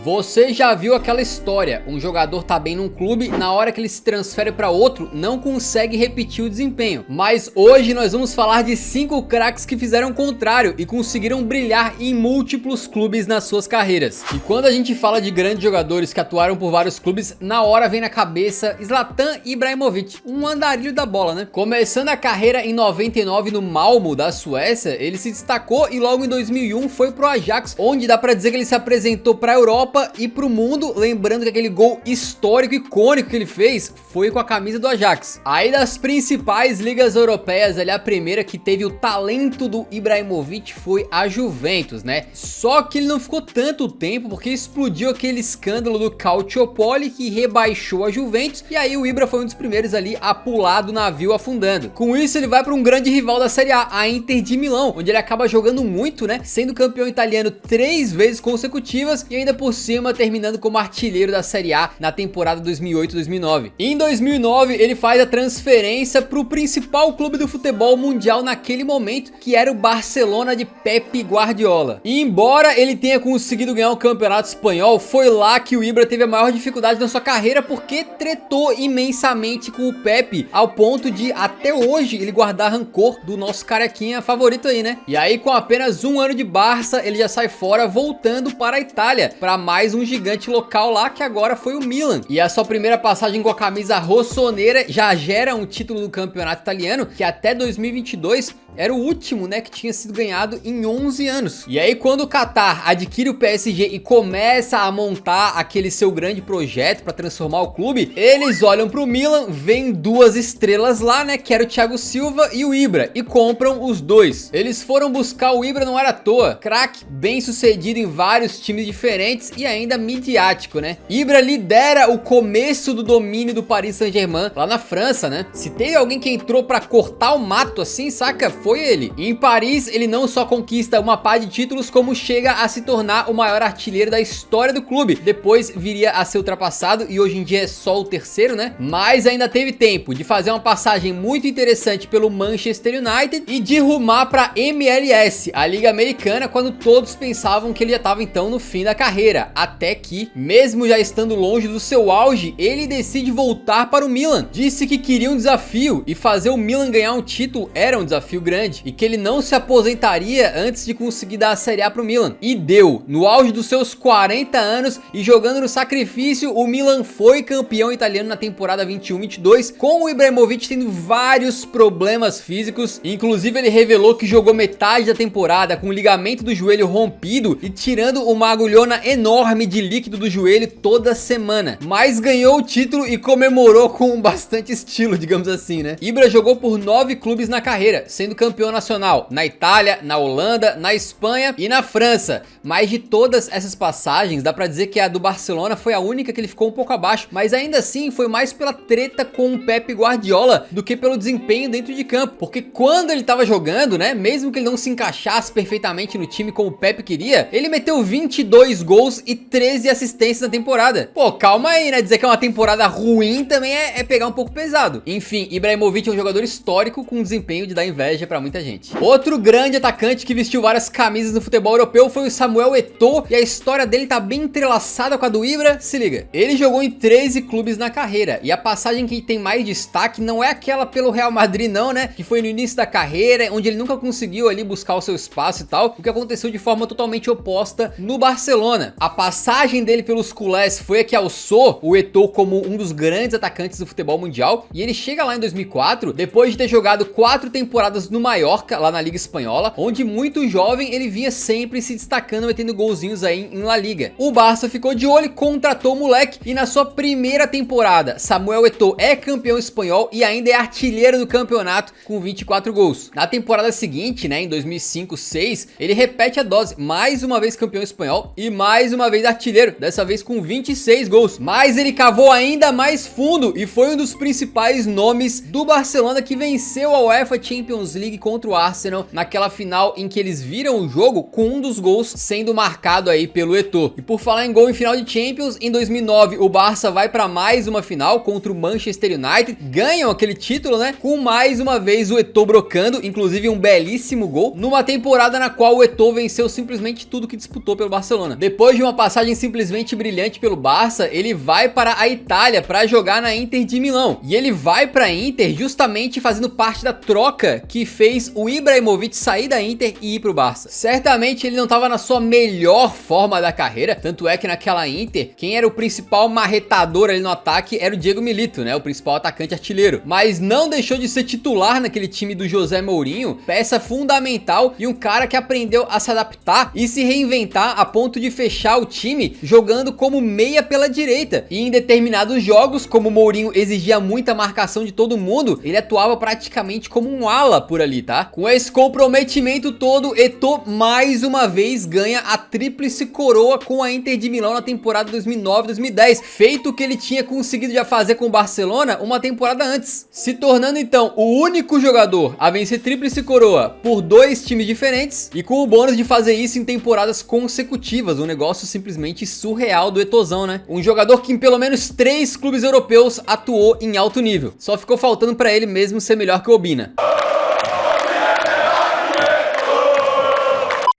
Você já viu aquela história, um jogador tá bem num clube, na hora que ele se transfere para outro, não consegue repetir o desempenho. Mas hoje nós vamos falar de 5 craques que fizeram o contrário e conseguiram brilhar em múltiplos clubes nas suas carreiras. E quando a gente fala de grandes jogadores que atuaram por vários clubes, na hora vem na cabeça Zlatan Ibrahimovic, um andarilho da bola, né? Começando a carreira em 99 no Malmö da Suécia, ele se destacou e logo em 2001 foi pro Ajax, onde dá pra dizer que ele se apresentou pra Europa e pro mundo, lembrando que aquele gol histórico, icônico que ele fez foi com a camisa do Ajax. Aí das principais ligas europeias, ali a primeira que teve o talento do Ibrahimovic foi a Juventus, né? Só que ele não ficou tanto tempo porque explodiu aquele escândalo do Calciopoli que rebaixou a Juventus e aí o Ibra foi um dos primeiros ali a pular do navio afundando. Com isso ele vai para um grande rival da Série A Inter de Milão, onde ele acaba jogando muito, né? Sendo campeão italiano 3 vezes consecutivas e ainda por cima terminando como artilheiro da Série A na temporada 2008-2009. Em 2009 ele faz a transferência para o principal clube do futebol mundial naquele momento, que era o Barcelona de Pep Guardiola. E embora ele tenha conseguido ganhar o campeonato espanhol, foi lá que o Ibra teve a maior dificuldade na sua carreira porque tretou imensamente com o Pep, ao ponto de até hoje ele guardar rancor do nosso carequinha favorito aí, né? E aí com apenas um ano de Barça ele já sai fora, voltando para a Itália, para mais um gigante local lá, que agora foi o Milan. E a sua primeira passagem com a camisa rossonera já gera um título do campeonato italiano, que até 2022 era o último, né, que tinha sido ganhado em 11 anos. E aí quando o Qatar adquire o PSG e começa a montar aquele seu grande projeto para transformar o clube, eles olham pro Milan, veem 2 estrelas lá, né, que era o Thiago Silva e o Ibra, e compram os dois. Eles foram buscar o Ibra, não era à toa, craque, bem sucedido em vários times diferentes e ainda midiático, né? Ibra lidera o começo do domínio do Paris Saint-Germain lá na França, né? Se teve alguém que entrou para cortar o mato assim, saca? Foi ele. E em Paris, ele não só conquista uma pá de títulos, como chega a se tornar o maior artilheiro da história do clube. Depois viria a ser ultrapassado e hoje em dia é só o terceiro, né? Mas ainda teve tempo de fazer uma passagem muito interessante pelo Manchester United e de rumar para MLS, a Liga Americana, quando todos pensavam que ele já estava então no fim da carreira. Até que, mesmo já estando longe do seu auge, ele decide voltar para o Milan. Disse que queria um desafio e fazer o Milan ganhar um título era um desafio grande e que ele não se aposentaria antes de conseguir dar a Série A pro Milan. E deu. No auge dos seus 40 anos e jogando no sacrifício, o Milan foi campeão italiano na temporada 21-22, com o Ibrahimovic tendo vários problemas físicos. Inclusive ele revelou que jogou metade da temporada com o ligamento do joelho rompido e tirando uma agulhona enorme de líquido do joelho toda semana. Mas ganhou o título e comemorou com bastante estilo, digamos assim, né? Ibra jogou por 9 clubes na carreira, sendo campeão nacional na Itália, na Holanda, na Espanha e na França. Mas de todas essas passagens, dá pra dizer que a do Barcelona foi a única que ele ficou um pouco abaixo, mas ainda assim foi mais pela treta com o Pep Guardiola do que pelo desempenho dentro de campo, porque quando ele tava jogando, né, mesmo que ele não se encaixasse perfeitamente no time como o Pep queria, ele meteu 22 gols e 13 assistências na temporada. Pô, calma aí, né, dizer que é uma temporada ruim também é pegar um pouco pesado. Enfim, Ibrahimovic é um jogador histórico com desempenho de dar inveja pra muita gente. Outro grande atacante que vestiu várias camisas no futebol europeu foi o Samuel Eto'o, e a história dele tá bem entrelaçada com a do Ibra. Se liga, ele jogou em 13 clubes na carreira, e a passagem que tem mais destaque não é aquela pelo Real Madrid não, né, que foi no início da carreira, onde ele nunca conseguiu ali buscar o seu espaço e tal, o que aconteceu de forma totalmente oposta no Barcelona. A passagem dele pelos culés foi a que alçou o Eto'o como um dos grandes atacantes do futebol mundial, e ele chega lá em 2004, depois de ter jogado 4 temporadas no Mallorca, lá na Liga Espanhola, onde muito jovem ele vinha sempre se destacando, metendo golzinhos aí em La Liga. O Barça ficou de olho e contratou o moleque, e na sua primeira temporada, Samuel Eto'o é campeão espanhol e ainda é artilheiro do campeonato com 24 gols. Na temporada seguinte, né, em 2005-06, ele repete a dose, mais uma vez campeão espanhol e mais uma vez artilheiro, dessa vez com 26 gols. Mas ele cavou ainda mais fundo e foi um dos principais nomes do Barcelona, que venceu a UEFA Champions League contra o Arsenal naquela final em que eles viram o jogo com um dos gols sendo marcado aí pelo Eto'o. E por falar em gol em final de Champions, em 2009 o Barça vai para mais uma final contra o Manchester United, ganham aquele título, né, com mais uma vez o Eto'o brocando, inclusive um belíssimo gol, numa temporada na qual o Eto'o venceu simplesmente tudo que disputou pelo Barcelona. Depois de uma uma passagem simplesmente brilhante pelo Barça, ele vai para a Itália para jogar na Inter de Milão. E ele vai para a Inter justamente fazendo parte da troca que fez o Ibrahimovic sair da Inter e ir pro Barça. Certamente ele não estava na sua melhor forma da carreira, tanto é que naquela Inter, quem era o principal marretador ali no ataque era o Diego Milito, né, o principal atacante artilheiro. Mas não deixou de ser titular naquele time do José Mourinho, peça fundamental e um cara que aprendeu a se adaptar e se reinventar a ponto de fechar o time jogando como meia pela direita. E em determinados jogos, como o Mourinho exigia muita marcação de todo mundo, ele atuava praticamente como um ala por ali, tá? Com esse comprometimento todo, Eto'o mais uma vez ganha a tríplice coroa com a Inter de Milão na temporada 2009-2010, feito que ele tinha conseguido já fazer com o Barcelona uma temporada antes, se tornando então o único jogador a vencer tríplice coroa por 2 times diferentes e com o bônus de fazer isso em temporadas consecutivas, um negócio simplesmente surreal do Eto'ozão, né? Um jogador que em pelo menos 3 clubes europeus atuou em alto nível, só ficou faltando pra ele mesmo ser melhor que o Obina.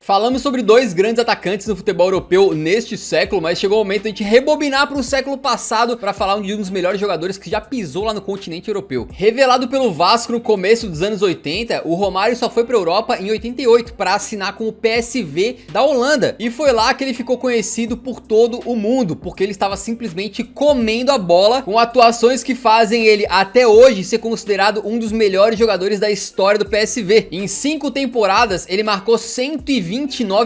Falamos sobre 2 grandes atacantes no futebol europeu neste século, mas chegou o momento de a gente rebobinar para o século passado para falar de um dos melhores jogadores que já pisou lá no continente europeu. Revelado pelo Vasco no começo dos anos 80, o Romário só foi para a Europa em 88 para assinar com o PSV da Holanda, e foi lá que ele ficou conhecido por todo o mundo, porque ele estava simplesmente comendo a bola, com atuações que fazem ele até hoje ser considerado um dos melhores jogadores da história do PSV. Em 5 temporadas ele marcou 129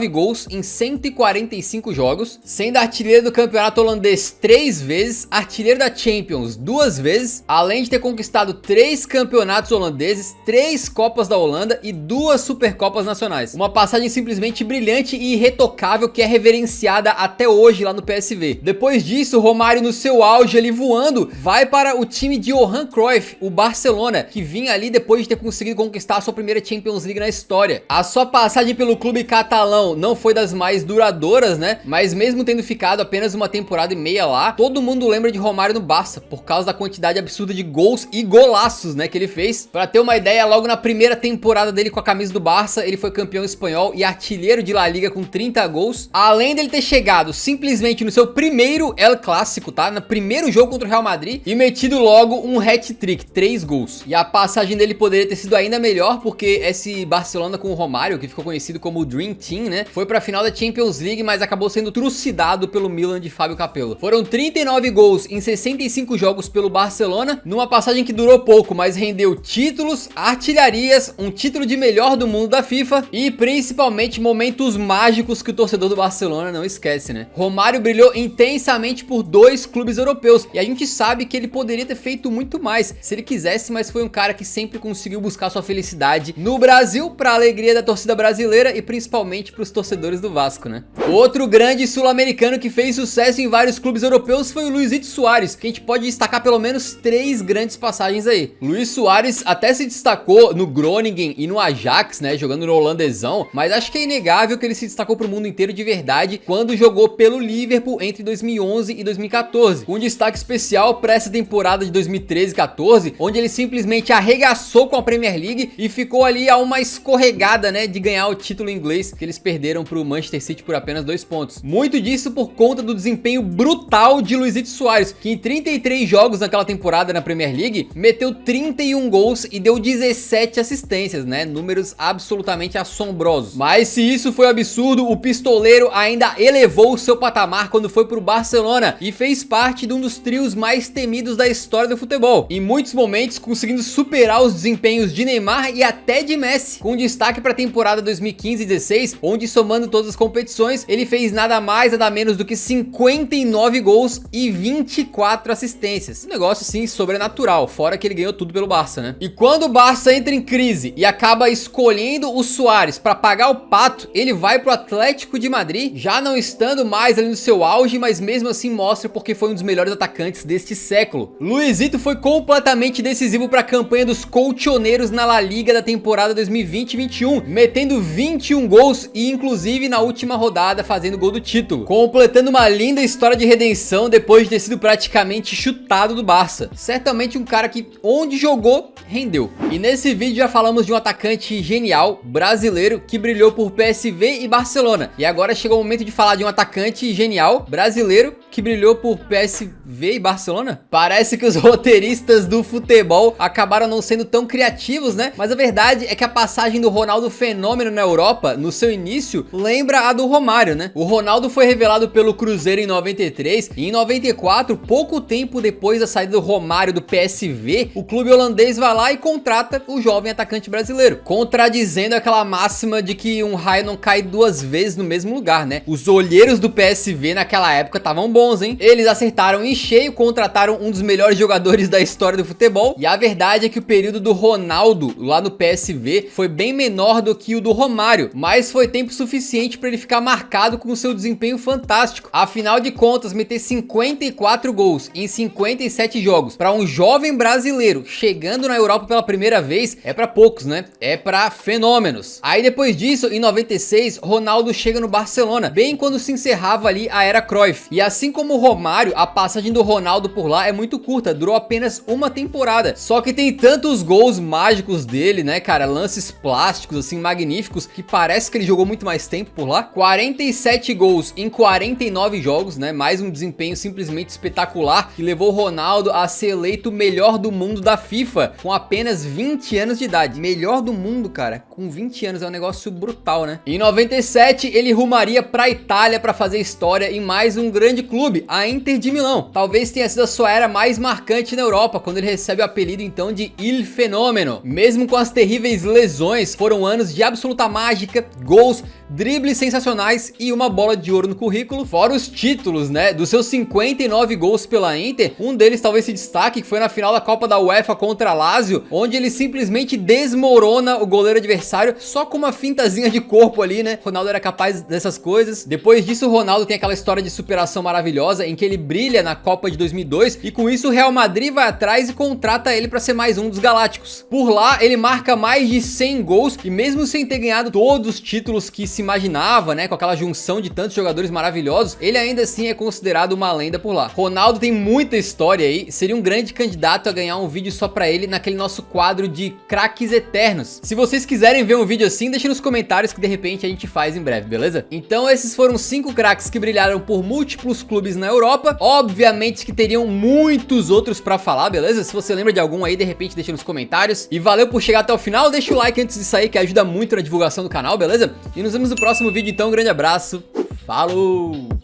gols em 145 jogos, sendo artilheiro do campeonato holandês 3 vezes, artilheiro da Champions 2 vezes, além de ter conquistado 3 campeonatos holandeses, 3 Copas da Holanda e 2 Supercopas nacionais. Uma passagem simplesmente brilhante e irretocável que é reverenciada até hoje lá no PSV. Depois disso, Romário no seu auge ali voando, vai para o time de Johan Cruyff, o Barcelona, que vinha ali depois de ter conseguido conquistar a sua primeira Champions League na história. A sua passagem pelo clube catalão não foi das mais duradouras, né? Mas mesmo tendo ficado apenas uma temporada e meia lá, todo mundo lembra de Romário no Barça, por causa da quantidade absurda de gols e golaços, né, que ele fez. Pra ter uma ideia, logo na primeira temporada dele com a camisa do Barça, ele foi campeão espanhol e artilheiro de La Liga com 30 gols. Além dele ter chegado simplesmente no seu primeiro El Clássico, tá? No primeiro jogo contra o Real Madrid e metido logo um hat-trick, 3 gols. E a passagem dele poderia ter sido ainda melhor, porque esse Barcelona com o Romário, que ficou conhecido como o Dream Team, né, foi pra final da Champions League, mas acabou sendo trucidado pelo Milan de Fábio Capello. Foram 39 gols em 65 jogos pelo Barcelona, numa passagem que durou pouco, mas rendeu títulos, artilharias, um título de melhor do mundo da FIFA e principalmente momentos mágicos que o torcedor do Barcelona não esquece, né? Romário brilhou intensamente por 2 clubes europeus e a gente sabe que ele poderia ter feito muito mais se ele quisesse, mas foi um cara que sempre conseguiu buscar sua felicidade no Brasil, pra alegria da torcida brasileira e principalmente para os torcedores do Vasco, né? Outro grande sul-americano que fez sucesso em vários clubes europeus foi o Luizito Soares, que a gente pode destacar pelo menos 3 grandes passagens aí. Luiz Soares até se destacou no Groningen e no Ajax, né, jogando no holandesão, mas acho que é inegável que ele se destacou pro mundo inteiro de verdade quando jogou pelo Liverpool entre 2011 e 2014, com destaque especial para essa temporada de 2013-14, onde ele simplesmente arregaçou com a Premier League e ficou ali a uma escorregada, né, de ganhar o título inglês, que eles perderam pro Manchester City por apenas 2 pontos. Muito disso por conta do desempenho brutal de Luizito Soares, que em 33 jogos naquela temporada na Premier League, meteu 31 gols e deu 17 assistências, né? Números absolutamente assombrosos. Mas se isso foi absurdo, o pistoleiro ainda elevou o seu patamar quando foi pro Barcelona e fez parte de um dos trios mais temidos da história do futebol, em muitos momentos conseguindo superar os desempenhos de Neymar e até de Messi, com destaque para a temporada 2015-16, onde somando todas as competições, ele fez nada mais, nada menos do que 59 gols e 24 assistências. Um negócio assim sobrenatural, fora que ele ganhou tudo pelo Barça, né? E quando o Barça entra em crise e acaba escolhendo o Soares para pagar o pato, ele vai pro Atlético de Madrid, já não estando mais ali no seu auge, mas mesmo assim mostra porque foi um dos melhores atacantes deste século. Luizito foi completamente decisivo para a campanha dos colchoneiros na La Liga da temporada 2020-21, metendo 21 gols e inclusive na última rodada fazendo gol do título, completando uma linda história de redenção depois de ter sido praticamente chutado do Barça. Certamente um cara que onde jogou rendeu. E nesse vídeo já falamos de um atacante genial, brasileiro, que brilhou por PSV e Barcelona. E agora chegou o momento de falar de um atacante genial, brasileiro, que brilhou por PSV e Barcelona? Parece que os roteiristas do futebol acabaram não sendo tão criativos, né? Mas a verdade é que a passagem do Ronaldo Fenômeno na Europa, no seu início, lembra a do Romário, né? O Ronaldo foi revelado pelo Cruzeiro em 93 e em 94, pouco tempo depois da saída do Romário do PSV, o clube holandês vai lá e contrata o jovem atacante brasileiro, contradizendo aquela máxima de que um raio não cai duas vezes no mesmo lugar, né? Os olheiros do PSV naquela época estavam bons, hein? Eles acertaram em cheio, contrataram um dos melhores jogadores da história do futebol, e a verdade é que o período do Ronaldo lá no PSV foi bem menor do que o do Romário, mas foi tempo suficiente para ele ficar marcado com o seu desempenho fantástico. Afinal de contas, meter 54 gols em 57 jogos para um jovem brasileiro chegando na Europa pela primeira vez é para poucos, né? É para fenômenos. Aí depois disso, em 96, Ronaldo chega no Barcelona, bem quando se encerrava ali a era Cruyff. E assim como o Romário, a passagem do Ronaldo por lá é muito curta, durou apenas uma temporada. Só que tem tantos gols mágicos dele, né, cara? Lances plásticos, assim, magníficos, que parece que ele jogou muito mais tempo por lá. 47 gols em 49 jogos, né? Mais um desempenho simplesmente espetacular, que levou o Ronaldo a ser eleito o melhor do mundo da FIFA, com apenas 20 anos de idade. Melhor do mundo, cara, com 20 anos, é um negócio brutal, né? Em 97, ele rumaria pra Itália pra fazer história em mais um grande clube, a Inter de Milão. Talvez tenha sido a sua era mais marcante na Europa, quando ele recebe o apelido então de Il Fenômeno. Mesmo com as terríveis lesões, foram anos de absoluta mágica, gols, dribles sensacionais e uma bola de ouro no currículo, fora os títulos, né? Dos seus 59 gols pela Inter, um deles talvez se destaque, que foi na final da Copa da UEFA contra a Lazio, onde ele simplesmente desmorona o goleiro adversário só com uma fintazinha de corpo ali, né? Ronaldo era capaz dessas coisas. Depois disso, o Ronaldo tem aquela história de superação maravilhosa em que ele brilha na Copa de 2002 e com isso o Real Madrid vai atrás e contrata ele para ser mais um dos galácticos. Por lá, ele marca mais de 100 gols e mesmo sem ter ganhado todos os títulos que se imaginava, né, com aquela junção de tantos jogadores maravilhosos, ele ainda assim é considerado uma lenda por lá. Ronaldo tem muita história aí, seria um grande candidato a ganhar um vídeo só pra ele naquele nosso quadro de craques eternos. Se vocês quiserem ver um vídeo assim, deixa nos comentários que de repente a gente faz em breve, beleza? Então esses foram 5 craques que brilharam por múltiplos clubes na Europa, obviamente que teriam muitos outros pra falar, beleza? Se você lembra de algum aí, de repente deixa nos comentários. E valeu por chegar até o final, deixa o like antes de sair que ajuda muito na divulgação do canal, beleza? E nos vemos no próximo vídeo então, um grande abraço, falou!